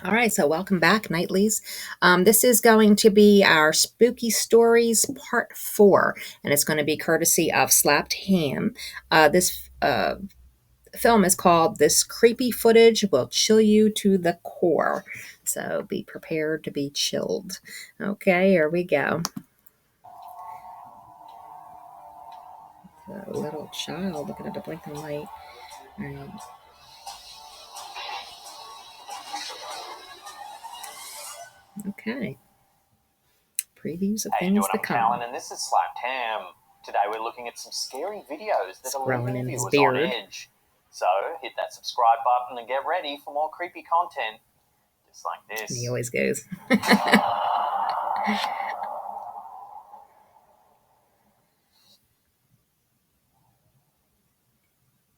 All right, so welcome back, Nightlies. This is going to be our Spooky Stories Part 4, and it's going to be courtesy of Slapped Ham. This film is called This Creepy Footage Will Chill You to the Core. So be prepared to be chilled. Okay, here we go. A little child looking at the blinking light. All right. Okay. Previews of things to come. Callan, and this is Slapped Ham. Today we're looking at some scary videos that are leaving viewers beard. on edge. So hit that subscribe button and get ready for more creepy content, just like this. And he always goes.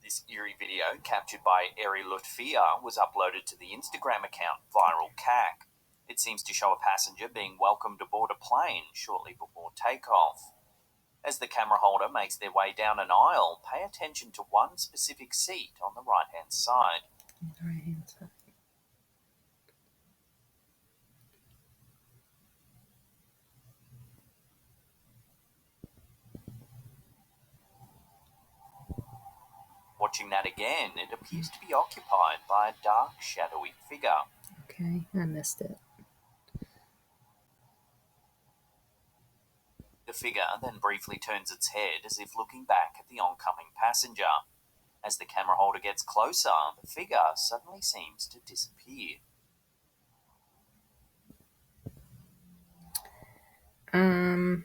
This eerie video, captured by Eri Lutfia, was uploaded to the Instagram account Viral Cack. It seems to show a passenger being welcomed aboard a plane shortly before takeoff. As the camera holder makes their way down an aisle, pay attention to one specific seat on the right-hand side. Watching that again, it appears to be occupied by a dark, shadowy figure. Okay, I missed it. The figure then briefly turns its head as if looking back at the oncoming passenger. As the camera holder gets closer, the figure suddenly seems to disappear. I'm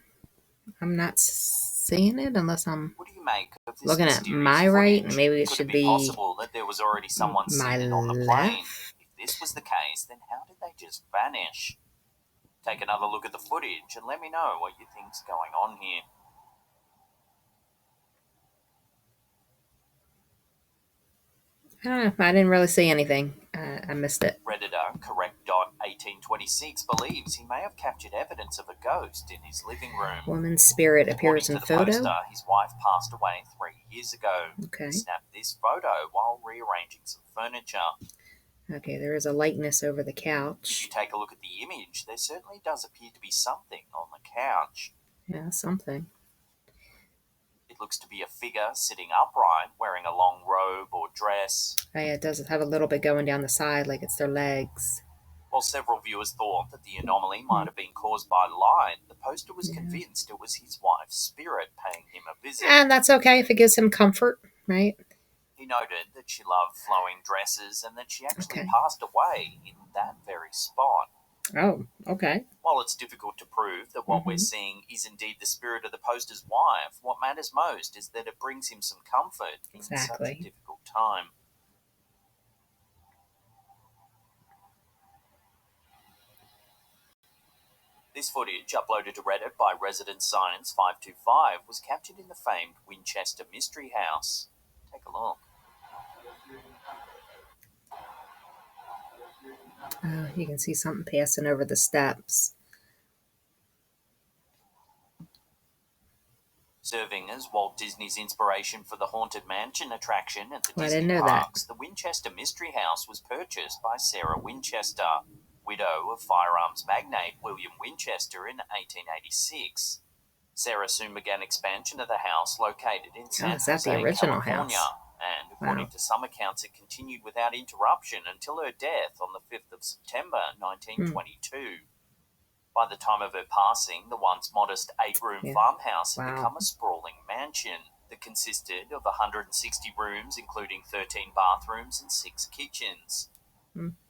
not seeing it unless I'm What do you make of this looking at my right. Maybe it should be possible that there was already someone seated on the plane. If this was the case, then how did they just vanish? Take another look at the footage and let me know what you think's going on here. I don't know. I didn't really see anything. I missed it. Redditor Correct.1826 believes he may have captured evidence of a ghost in his living room. Woman's spirit appears in photo. Poster, his wife passed away 3 years ago. Okay. He snapped this photo while rearranging some furniture. Okay, there is a likeness over the couch. If you take a look at the image, there certainly does appear to be something on the couch. Yeah, something. It looks to be a figure sitting upright, wearing a long robe or dress. Oh, yeah, it does have a little bit going down the side, like it's their legs. While several viewers thought that the anomaly might have been caused by light, the poster was convinced it was his wife's spirit paying him a visit. And that's okay if it gives him comfort, right? He noted that she loved flowing dresses and that she actually passed away in that very spot. Oh, okay. While it's difficult to prove that what we're seeing is indeed the spirit of the poster's wife, what matters most is that it brings him some comfort in such a difficult time. This footage, uploaded to Reddit by Resident Science 525, was captured in the famed Winchester Mystery House. Take a look. You can see something passing over the steps. Serving as Walt Disney's inspiration for the Haunted Mansion attraction at the Disney parks, the Winchester Mystery House was purchased by Sarah Winchester, widow of firearms magnate William Winchester, in 1886. Sarah soon began expansion of the house located in San Jose, California, and according to some accounts, it continued without interruption until her death on the 5th of September 1922. By the time of her passing, the once modest 8-room farmhouse had become a sprawling mansion that consisted of 160 rooms, including 13 bathrooms and 6 kitchens.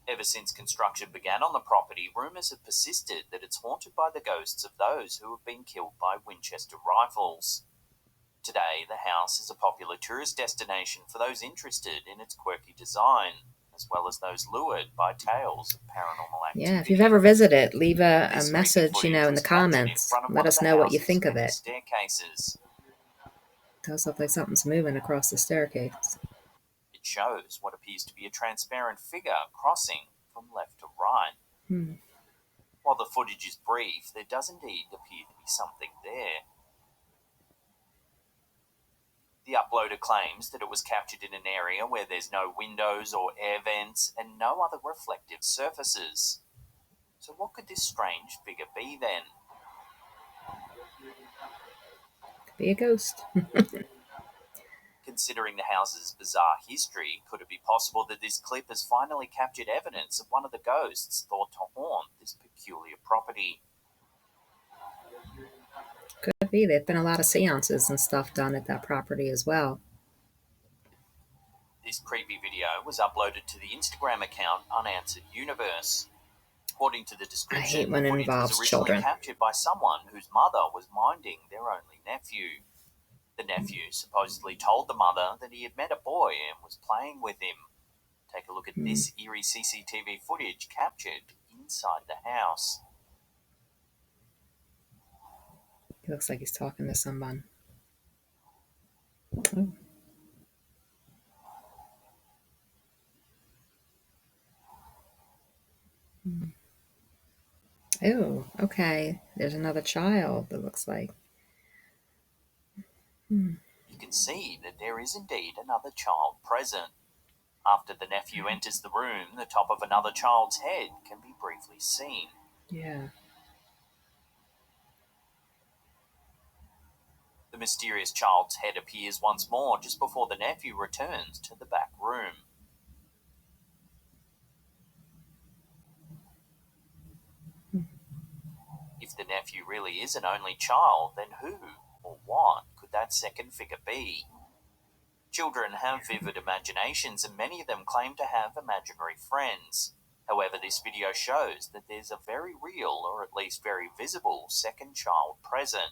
Ever since construction began on the property, rumours have persisted that it's haunted by the ghosts of those who have been killed by Winchester rifles. Today, the house is a popular tourist destination for those interested in its quirky design, as well as those lured by tales of paranormal activity. Yeah, if you've ever visited, leave a message, in the comments. Let us know what you think of it. Staircases. It does look like something's moving across the staircase. It shows what appears to be a transparent figure crossing from left to right. While the footage is brief, there does indeed appear to be something there. The uploader claims that it was captured in an area where there's no windows or air vents and no other reflective surfaces. So what could this strange figure be then? Could be a ghost. Considering the house's bizarre history, could it be possible that this clip has finally captured evidence of one of the ghosts thought to haunt this peculiar property? Could be. There've been a lot of seances and stuff done at that property as well. This creepy video was uploaded to the Instagram account Unanswered Universe. According to the I description, hate when the it footage was involves originally children. captured by someone whose mother was minding their only nephew. The nephew supposedly told the mother that he had met a boy and was playing with him. Take a look at this eerie CCTV footage captured inside the house. He looks like he's talking to someone. Oh. Oh, okay. There's another child, it looks like. You can see that there is indeed another child present. After the nephew enters the room, the top of another child's head can be briefly seen. Yeah. The mysterious child's head appears once more just before the nephew returns to the back room. If the nephew really is an only child, then who or what could that second figure be? Children have vivid imaginations and many of them claim to have imaginary friends. However, this video shows that there's a very real, or at least very visible, second child present.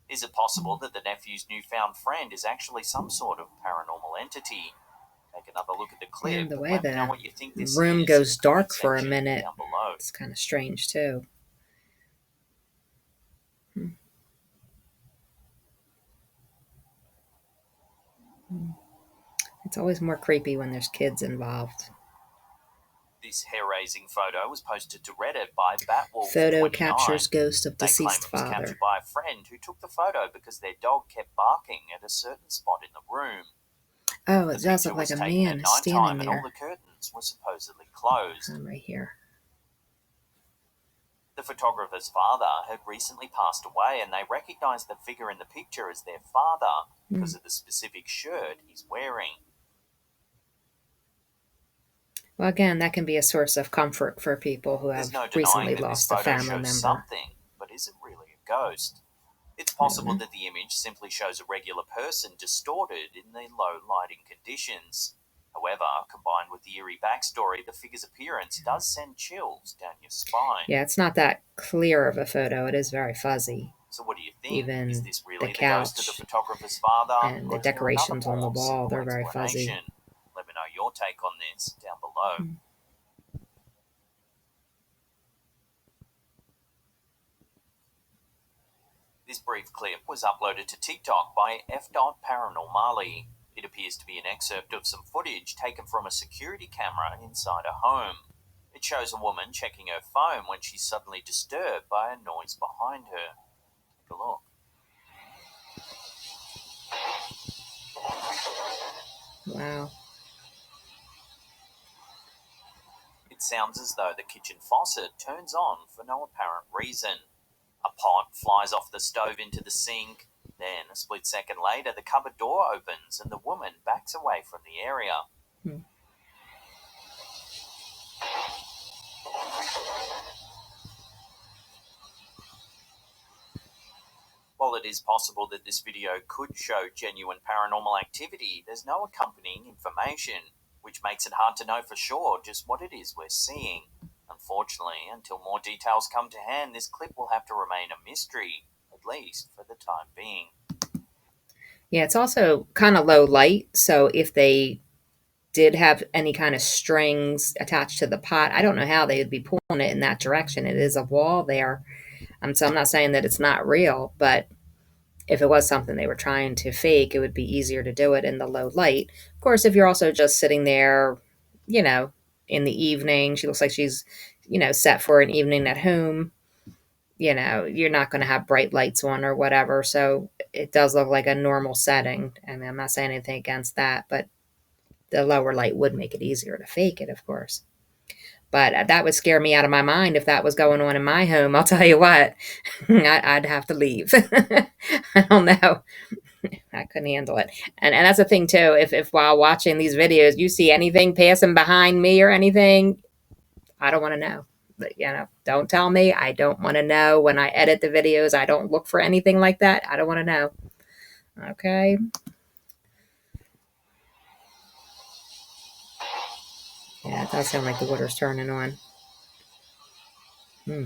Is it possible that the nephew's newfound friend is actually some sort of paranormal entity? Take another look at the clip. And the way Let me know the what you think this room is goes in the dark comment for a section minute, down below. it's kind of strange too. It's always more creepy when there's kids involved. This hair-raising photo was posted to Reddit by Batwolf29. Photo captures ghost of They claim deceased it was father. captured by a friend who took the photo because their dog kept barking at a certain spot in the room. Oh, The it does picture look like was a taken man at standing nighttime and all there. the curtains were supposedly closed. Right here. The photographer's father had recently passed away and they recognized the figure in the picture as their father because of the specific shirt he's wearing. Well, again, that can be a source of comfort for people who have There's no recently denying that this lost a photo family shows member. something, but is it really a ghost? It's possible Really? that the image simply shows a regular person distorted in the low lighting conditions. However, combined with the eerie backstory, the figure's appearance does send chills down your spine. Yeah, it's not that clear of a photo. It is very fuzzy. So what do you think? Even is this really the the ghost of the couch photographer's father? and the Or is there another decorations on the more wall, simple they're very fuzzy. explanation? Let me know your take on this down below. This brief clip was uploaded to TikTok by f.paranormally. It appears to be an excerpt of some footage taken from a security camera inside a home. It shows a woman checking her phone when she's suddenly disturbed by a noise behind her. Take a look. Wow. It sounds as though the kitchen faucet turns on for no apparent reason. A pot flies off the stove into the sink. Then, a split second later, the cupboard door opens and the woman backs away from the area. While it is possible that this video could show genuine paranormal activity, there's no accompanying information, which makes it hard to know for sure just what it is we're seeing. Unfortunately, until more details come to hand, this clip will have to remain a mystery, at least for the time being. Yeah, it's also kind of low light, so if they did have any kind of strings attached to the pot, I don't know how they would be pulling it in that direction. It is a wall there. So I'm not saying that it's not real, but if it was something they were trying to fake, it would be easier to do it in the low light. Of course, if you're also just sitting there, you know, in the evening, she looks like she's, set for an evening at home, you're not going to have bright lights on or whatever. So it does look like a normal setting. I mean, I'm not saying anything against that, but the lower light would make it easier to fake it, of course. But that would scare me out of my mind if that was going on in my home. I'll tell you what, I'd have to leave. I don't know. I couldn't handle it. And that's the thing too. If while watching these videos you see anything passing behind me or anything, I don't want to know. But, don't tell me. I don't want to know. When I edit the videos, I don't look for anything like that. I don't want to know. Okay. Yeah, it does sound like the water's turning on. Hmm.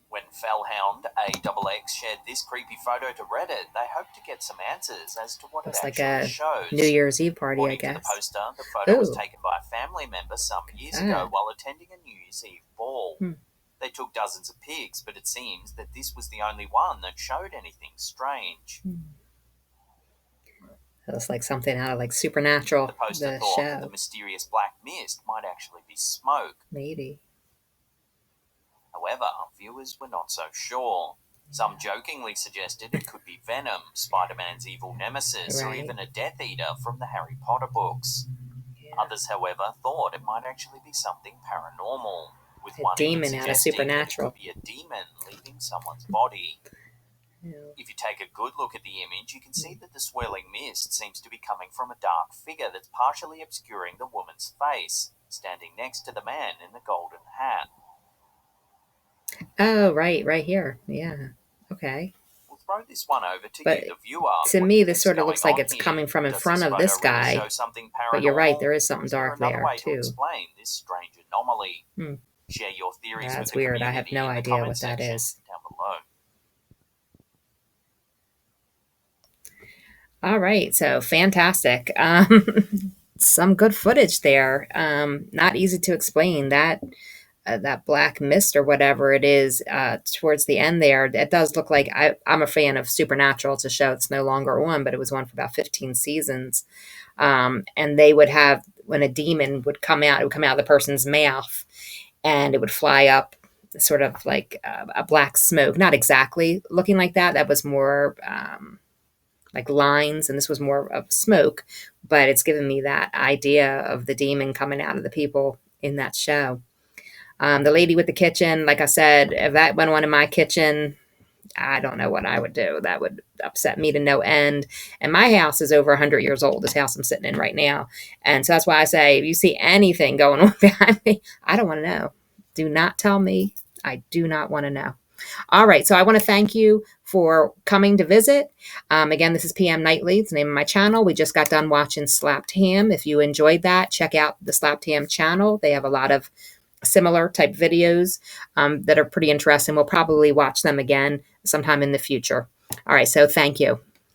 When Fellhound AXX shared this creepy photo to Reddit, they hoped to get some answers as to what Looks it like actually a shows. New Year's Eve party, I According to the guess. poster, the photo was Ooh. taken by a family member some years ago while attending a New Year's Eve ball. They took dozens of pics, but it seems that this was the only one that showed anything strange. It looks like something out of like Supernatural. The poster thought that the mysterious black mist might actually be smoke. Maybe. However, viewers were not so sure. Some jokingly suggested it could be Venom, Spider-Man's evil nemesis, or even a Death Eater from the Harry Potter books. Others, however, thought it might actually be something paranormal, with one demon out of Supernatural. It could be a demon leaving someone's body. If you take a good look at the image, you can see that the swirling mist seems to be coming from a dark figure that's partially obscuring the woman's face, standing next to the man in the golden hat. Oh, right here. Yeah. Okay. We'll throw this one over to you, the viewer. To me, this sort of looks like it's coming from in front of this guy. But you're right, there is something dark there too. Explain this strange anomaly. Share your theories. That's weird. I have no idea what that is. Down below. All right, so fantastic. Some good footage there. Not easy to explain that black mist or whatever it is towards the end there. It does look like I'm a fan of Supernatural. It's a show that's no longer on, but it was on for about 15 seasons. And they would have, when a demon would come out, it would come out of the person's mouth, and it would fly up, sort of like a black smoke. Not exactly looking like that. That was more like lines, and this was more of smoke, but it's given me that idea of the demon coming out of the people in that show. The lady with the kitchen, like I said, if that went on in my kitchen, I don't know what I would do. That would upset me to no end. And my house is over 100 years old, this house I'm sitting in right now. And so that's why I say, if you see anything going on behind me, I don't want to know. Do not tell me. I do not want to know. All right, so I want to thank you for coming to visit. Again, this is PM Nightly. It's the name of my channel. We just got done watching Slapped Ham. If you enjoyed that, check out the Slapped Ham channel. They have a lot of similar type videos that are pretty interesting. We'll probably watch them again sometime in the future. All right, so thank you.